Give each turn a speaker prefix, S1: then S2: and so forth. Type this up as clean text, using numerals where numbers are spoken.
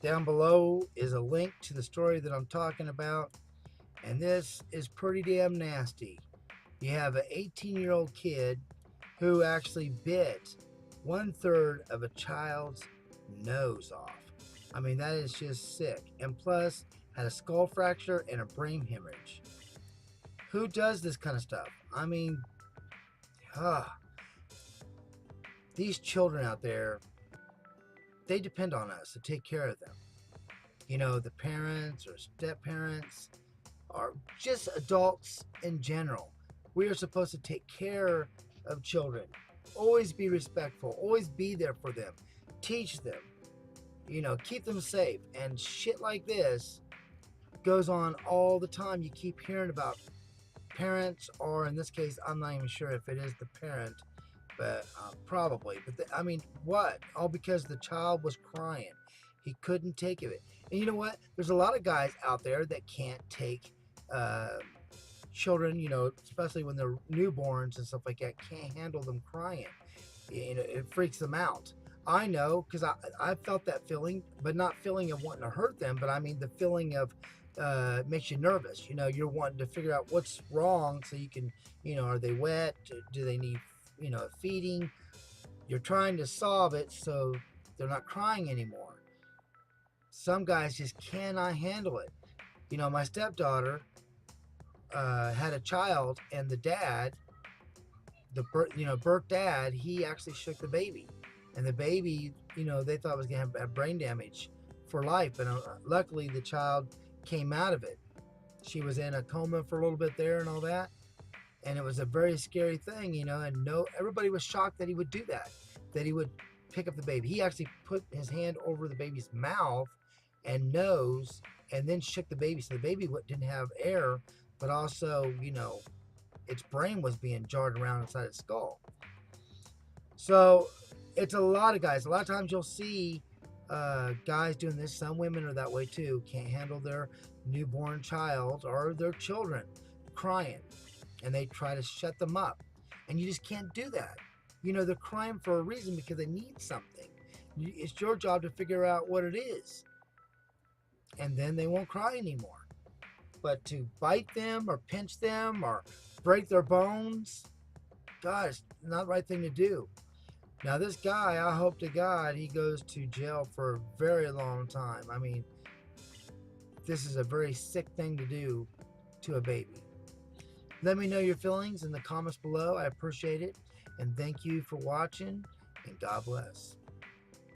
S1: Down below is a link to the story that I'm talking about, and this is pretty damn nasty. You have an 18-year-old kid who actually bit one third of a child's nose off. I mean, that is just sick. And plus, had a skull fracture and a brain hemorrhage. Who does this kind of stuff? I mean, ah, these children out there, they depend on us to take care of them. You know, the parents or step parents or just adults in general. We are supposed to take care of children. Always be respectful. Always be there for them. Teach them. You know, keep them safe. And shit like this goes on all the time. You keep hearing about parents, or in this case, I'm not even sure if it is the parent, but probably. But I mean, what? All because the child was crying. He couldn't take it. And you know what? There's a lot of guys out there that can't take uh, children, you know, especially when they're newborns and stuff like that, can't handle them crying. You know, it freaks them out. I know because I felt that feeling, but not feeling of wanting to hurt them, but I mean the feeling of makes you nervous. You know, you're wanting to figure out what's wrong so you can, you know, are they wet? Do they need, you know, feeding? You're trying to solve it so they're not crying anymore. Some guys just cannot handle it. You know, my stepdaughter had a child, and the dad, the birth dad, he actually shook the baby, and the baby, you know, they thought was gonna have brain damage for life, and luckily the child came out of it. She was in a coma for a little bit there and all that, and it was a very scary thing, you know. And no, everybody was shocked that he would do that, that he would pick up the baby. He actually put his hand over the baby's mouth and nose, and then shook the baby, so the baby didn't have air, but also, you know, its brain was being jarred around inside its skull. So it's a lot of guys. A lot of times you'll see guys doing this. Some women are that way too. Can't handle their newborn child or their children crying, and they try to shut them up. And you just can't do that. You know, they're crying for a reason because they need something. It's your job to figure out what it is, and then they won't cry anymore. But to bite them or pinch them or break their bones, gosh, not the right thing to do. Now, this guy, I hope to God he goes to jail for a very long time. I mean, this is a very sick thing to do to a baby. Let me know your feelings in the comments below. I appreciate it. And thank you for watching, and God bless.